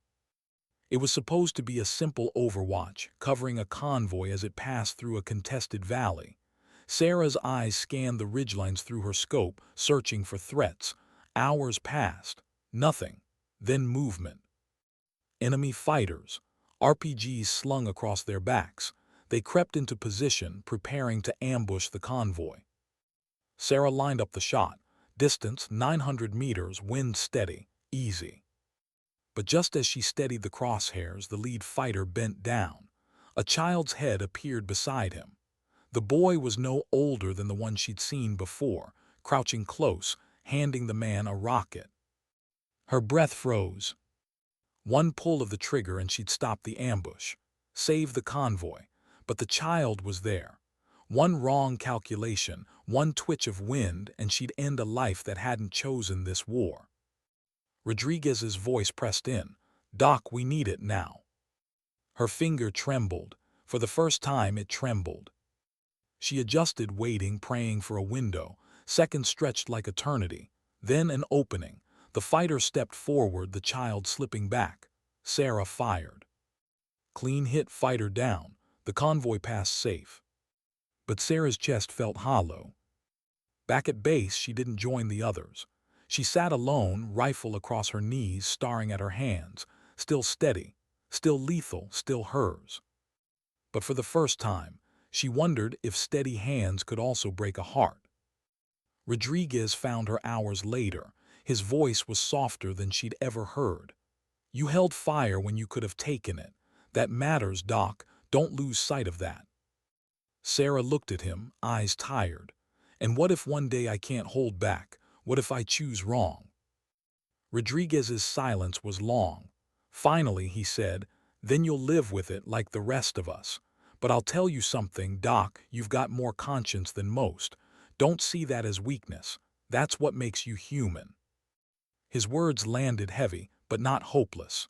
It was supposed to be a simple overwatch, covering a convoy as it passed through a contested valley. Sarah's eyes scanned the ridgelines through her scope, searching for threats. Hours passed. Nothing. Then movement. Enemy fighters. RPGs slung across their backs. They crept into position, preparing to ambush the convoy. Sarah lined up the shot. Distance 900 meters, wind steady, easy. But just as she steadied the crosshairs, the lead fighter bent down. A child's head appeared beside him. The boy was no older than the one she'd seen before, crouching close, handing the man a rocket. Her breath froze. One pull of the trigger and she'd stop the ambush, save the convoy. But the child was there. One wrong calculation, one twitch of wind, and she'd end a life that hadn't chosen this war. Rodriguez's voice pressed in. "Doc, we need it now." Her finger trembled. For the first time it trembled. She adjusted, waiting, praying for a window. Seconds stretched like eternity. Then an opening. The fighter stepped forward, the child slipping back. Sarah fired. Clean hit, fighter down. The convoy passed safe. But Sarah's chest felt hollow. Back at base, she didn't join the others. She sat alone, rifle across her knees, staring at her hands, still steady, still lethal, still hers. But for the first time, she wondered if steady hands could also break a heart. Rodriguez found her hours later. His voice was softer than she'd ever heard. "You held fire when you could have taken it. That matters, Doc. Don't lose sight of that." Sarah looked at him, eyes tired. "And what if one day I can't hold back? What if I choose wrong?" Rodriguez's silence was long. Finally, he said, "Then you'll live with it like the rest of us. But I'll tell you something, Doc, you've got more conscience than most. Don't see that as weakness. That's what makes you human." His words landed heavy, but not hopeless.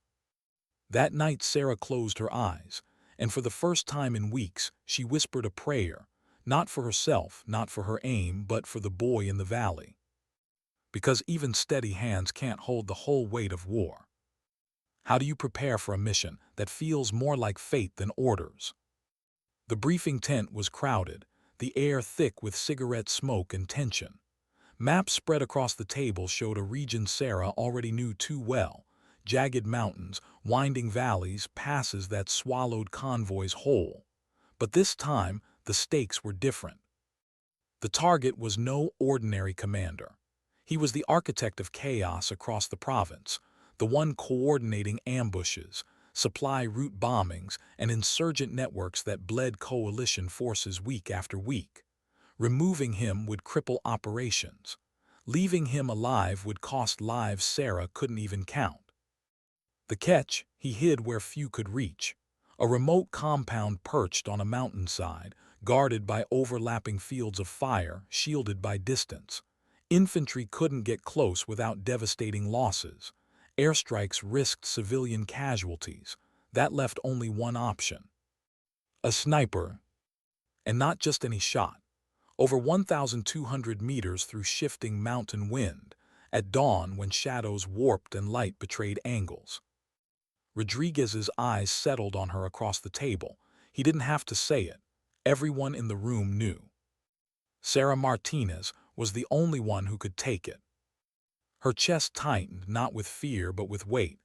That night Sarah closed her eyes, and for the first time in weeks she whispered a prayer, not for herself, not for her aim, but for the boy in the valley. Because even steady hands can't hold the whole weight of war. How do you prepare for a mission that feels more like fate than orders? The briefing tent was crowded, the air thick with cigarette smoke and tension. Maps spread across the table showed a region Sarah already knew too well: jagged mountains, winding valleys, passes that swallowed convoys whole. But this time, the stakes were different. The target was no ordinary commander. He was the architect of chaos across the province, the one coordinating ambushes, supply route bombings, and insurgent networks that bled coalition forces week after week. Removing him would cripple operations. Leaving him alive would cost lives Sarah couldn't even count. The catch, he hid where few could reach. A remote compound perched on a mountainside, guarded by overlapping fields of fire, shielded by distance. Infantry couldn't get close without devastating losses. Airstrikes risked civilian casualties. That left only one option: a sniper. And not just any shot. Over 1,200 meters through shifting mountain wind, at dawn when shadows warped and light betrayed angles. Rodriguez's eyes settled on her across the table. He didn't have to say it. Everyone in the room knew. Sarah Martinez was the only one who could take it. Her chest tightened, not with fear but with weight.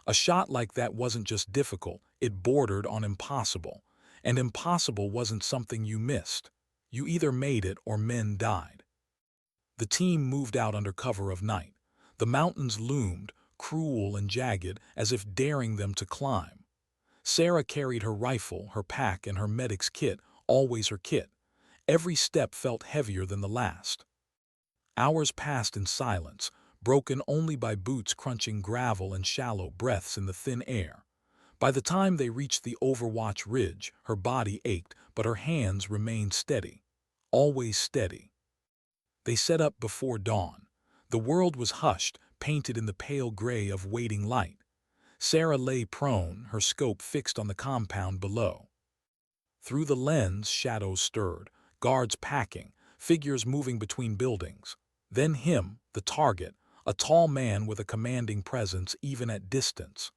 A shot like that wasn't just difficult, it bordered on impossible. And impossible wasn't something you missed. You either made it or men died. The team moved out under cover of night. The mountains loomed, cruel and jagged, as if daring them to climb. Sarah carried her rifle, her pack, and her medic's kit, always her kit. Every step felt heavier than the last. Hours passed in silence, broken only by boots crunching gravel and shallow breaths in the thin air. By the time they reached the Overwatch Ridge, her body ached, but her hands remained steady. Always steady. They set up before dawn. The world was hushed, painted in the pale gray of waiting light. Sarah lay prone, her scope fixed on the compound below. Through the lens, shadows stirred, guards packing, figures moving between buildings. Then him, the target, a tall man with a commanding presence even at distance.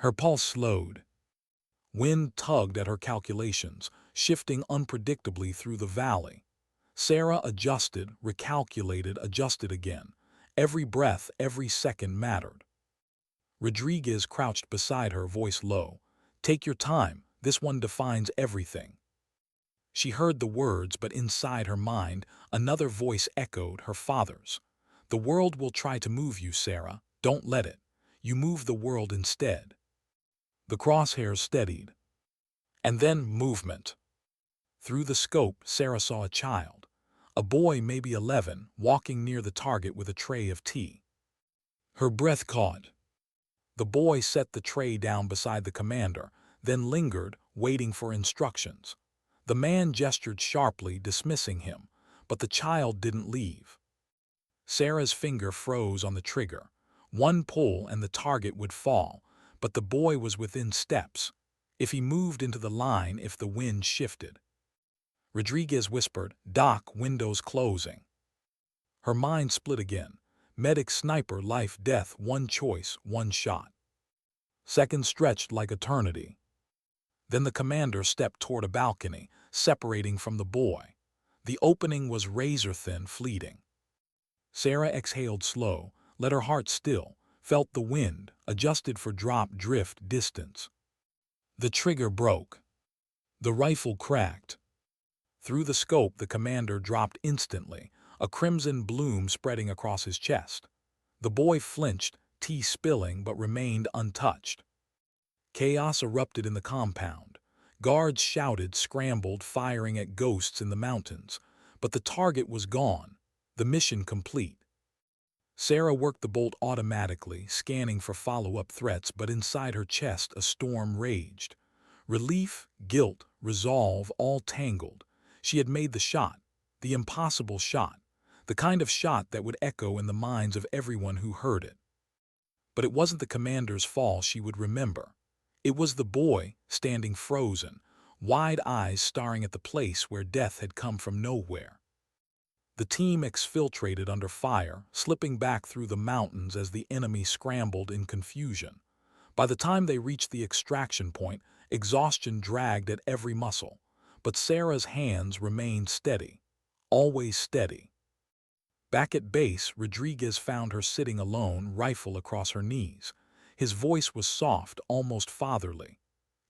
Her pulse slowed. Wind tugged at her calculations, shifting unpredictably through the valley. Sarah adjusted, recalculated, adjusted again. Every breath, every second mattered. Rodriguez crouched beside her, voice low. "Take your time, this one defines everything." She heard the words, but inside her mind, another voice echoed, her father's. "The world will try to move you, Sarah. Don't let it. You move the world instead." The crosshairs steadied. And then movement. Through the scope, Sarah saw a child. A boy, maybe 11, walking near the target with a tray of tea. Her breath caught. The boy set the tray down beside the commander, then lingered, waiting for instructions. The man gestured sharply, dismissing him, but the child didn't leave. Sarah's finger froze on the trigger. One pull and the target would fall, but the boy was within steps. If he moved into the line, if the wind shifted. Rodriguez whispered, "Doc, windows closing." Her mind split again. Medic, sniper, life, death, one choice, one shot. Seconds stretched like eternity. Then the commander stepped toward a balcony, separating from the boy. The opening was razor-thin, fleeting. Sarah exhaled slow, let her heart still, felt the wind, adjusted for drop, drift, distance. The trigger broke. The rifle cracked. Through the scope, the commander dropped instantly, a crimson bloom spreading across his chest. The boy flinched, tea spilling, but remained untouched. Chaos erupted in the compound. Guards shouted, scrambled, firing at ghosts in the mountains. But the target was gone, the mission complete. Sarah worked the bolt automatically, scanning for follow-up threats, but inside her chest a storm raged. Relief, guilt, resolve, all tangled. She had made the shot, the impossible shot, the kind of shot that would echo in the minds of everyone who heard it. But it wasn't the commander's fall she would remember. It was the boy, standing frozen, wide eyes staring at the place where death had come from nowhere. The team exfiltrated under fire, slipping back through the mountains as the enemy scrambled in confusion. By the time they reached the extraction point, exhaustion dragged at every muscle. But Sarah's hands remained steady, always steady. Back at base, Rodriguez found her sitting alone, rifle across her knees. His voice was soft, almost fatherly.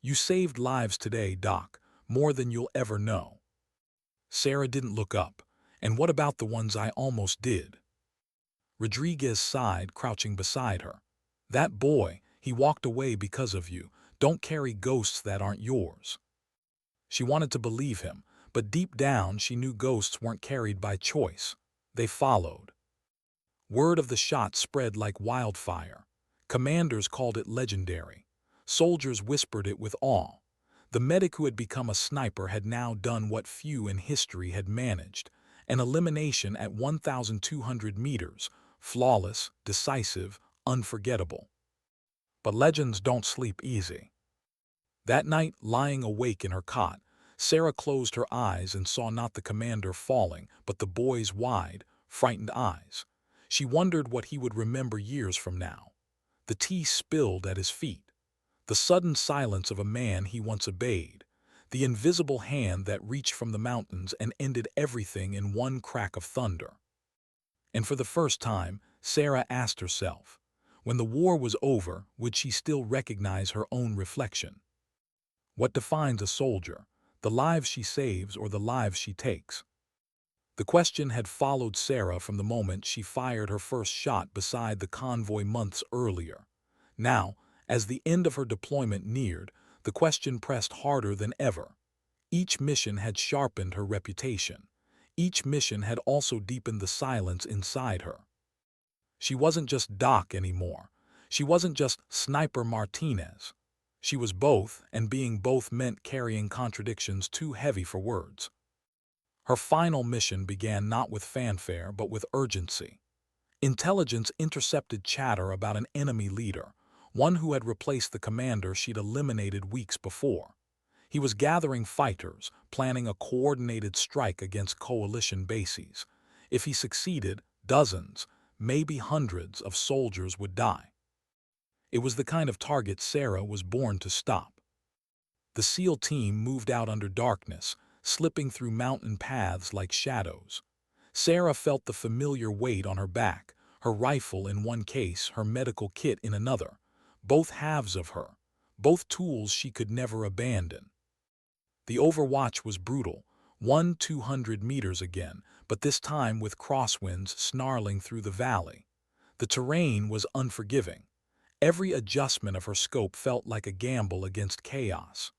"You saved lives today, Doc, more than you'll ever know." Sarah didn't look up. "And what about the ones I almost did?" Rodriguez sighed, crouching beside her. "That boy, he walked away because of you. Don't carry ghosts that aren't yours." She wanted to believe him, but deep down she knew ghosts weren't carried by choice. They followed. Word of the shot spread like wildfire. Commanders called it legendary. Soldiers whispered it with awe. The medic who had become a sniper had now done what few in history had managed: an elimination at 1,200 meters, flawless, decisive, unforgettable. But legends don't sleep easy. That night, lying awake in her cot, Sarah closed her eyes and saw not the commander falling, but the boy's wide, frightened eyes. She wondered what he would remember years from now. The tea spilled at his feet. The sudden silence of a man he once obeyed. The invisible hand that reached from the mountains and ended everything in one crack of thunder. And for the first time, Sarah asked herself, when the war was over, would she still recognize her own reflection? What defines a soldier? The lives she saves or the lives she takes? The question had followed Sarah from the moment she fired her first shot beside the convoy months earlier. Now, as the end of her deployment neared, the question pressed harder than ever. Each mission had sharpened her reputation. Each mission had also deepened the silence inside her. She wasn't just Doc anymore. She wasn't just Sniper Martinez. She was both, and being both meant carrying contradictions too heavy for words. Her final mission began not with fanfare but with urgency. Intelligence intercepted chatter about an enemy leader, one who had replaced the commander she'd eliminated weeks before. He was gathering fighters, planning a coordinated strike against coalition bases. If he succeeded, dozens, maybe hundreds of soldiers would die. It was the kind of target Sarah was born to stop. The SEAL team moved out under darkness, slipping through mountain paths like shadows. Sarah felt the familiar weight on her back, her rifle in one case, her medical kit in another, both halves of her, both tools she could never abandon. The overwatch was brutal, 200 meters again, but this time with crosswinds snarling through the valley. The terrain was unforgiving. Every adjustment of her scope felt like a gamble against chaos.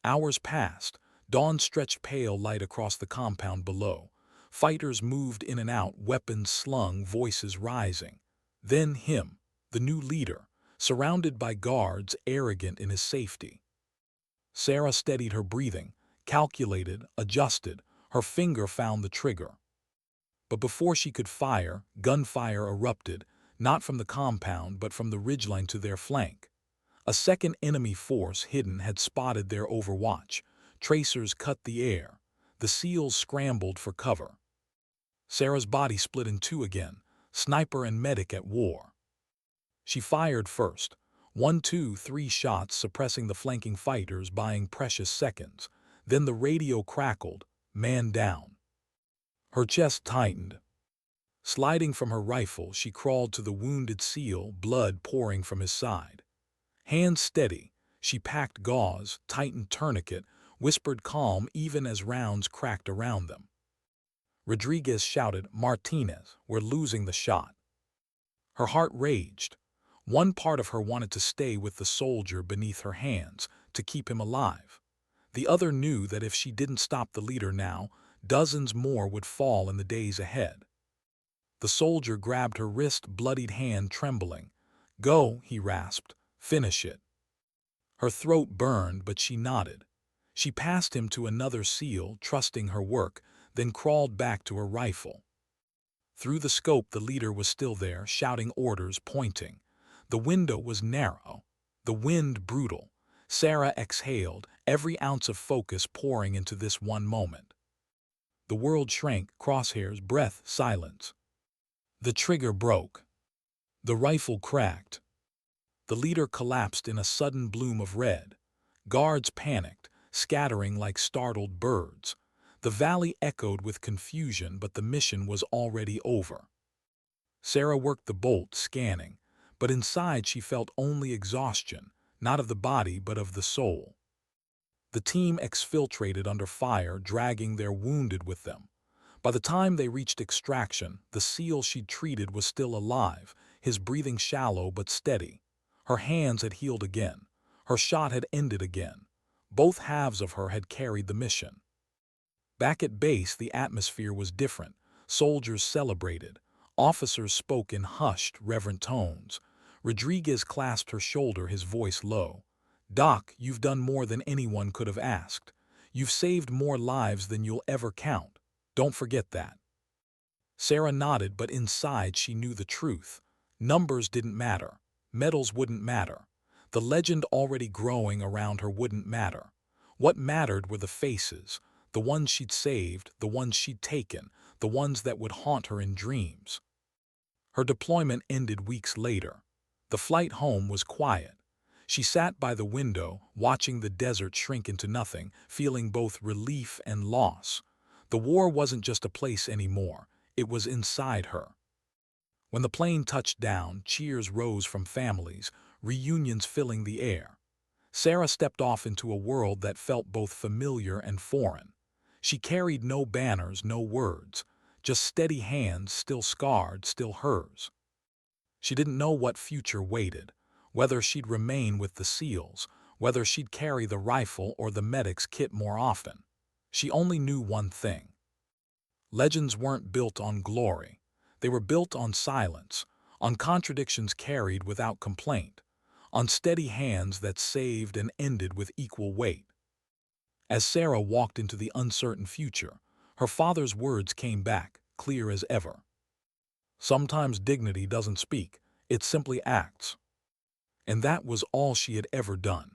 Hours passed. Dawn stretched pale light across the compound below. Fighters moved in and out, weapons slung, voices rising. Then him, the new leader, surrounded by guards, arrogant in his safety. Sarah steadied her breathing, calculated, adjusted. Her finger found the trigger. But before she could fire, gunfire erupted, not from the compound but from the ridgeline to their flank. A second enemy force hidden had spotted their overwatch. Tracers cut the air. The SEALs scrambled for cover. Sarah's body split in two again, sniper and medic at war. She fired first. 1, 2, 3 shots suppressing the flanking fighters, buying precious seconds. Then the radio crackled, man down. Her chest tightened. Sliding from her rifle, she crawled to the wounded SEAL, blood pouring from his side. Hands steady, she packed gauze, tightened tourniquet, whispered calm even as rounds cracked around them. Rodriguez shouted, "Martinez, we're losing the shot." Her heart raged. One part of her wanted to stay with the soldier beneath her hands, to keep him alive. The other knew that if she didn't stop the leader now, dozens more would fall in the days ahead. The soldier grabbed her wrist, bloodied hand trembling. "Go," he rasped. "Finish it." Her throat burned, but she nodded. She passed him to another SEAL, trusting her work, then crawled back to her rifle. Through the scope, the leader was still there, shouting orders, pointing. The window was narrow, the wind brutal. Sarah exhaled, every ounce of focus pouring into this one moment. The world shrank, crosshairs, breath, silence. The trigger broke. The rifle cracked. The leader collapsed in a sudden bloom of red. Guards panicked, scattering like startled birds. The valley echoed with confusion, but the mission was already over. Sarah worked the bolt, scanning, but inside she felt only exhaustion, not of the body but of the soul. The team exfiltrated under fire, dragging their wounded with them. By the time they reached extraction, the SEAL she'd treated was still alive, his breathing shallow but steady. Her hands had healed again. Her shot had ended again. Both halves of her had carried the mission. Back at base, the atmosphere was different. Soldiers celebrated. Officers spoke in hushed, reverent tones. Rodriguez clasped her shoulder, his voice low. "Doc, you've done more than anyone could have asked. You've saved more lives than you'll ever count. Don't forget that." Sarah nodded, but inside she knew the truth. Numbers didn't matter. Medals wouldn't matter. The legend already growing around her wouldn't matter. What mattered were the faces, the ones she'd saved, the ones she'd taken, the ones that would haunt her in dreams. Her deployment ended weeks later. The flight home was quiet. She sat by the window, watching the desert shrink into nothing, feeling both relief and loss. The war wasn't just a place anymore, it was inside her. When the plane touched down, cheers rose from families, reunions filling the air. Sarah stepped off into a world that felt both familiar and foreign. She carried no banners, no words, just steady hands, still scarred, still hers. She didn't know what future waited, whether she'd remain with the SEALs, whether she'd carry the rifle or the medic's kit more often. She only knew one thing. Legends weren't built on glory. They were built on silence, on contradictions carried without complaint, on steady hands that saved and ended with equal weight. As Sarah walked into the uncertain future, her father's words came back, clear as ever. Sometimes dignity doesn't speak, it simply acts. And that was all she had ever done.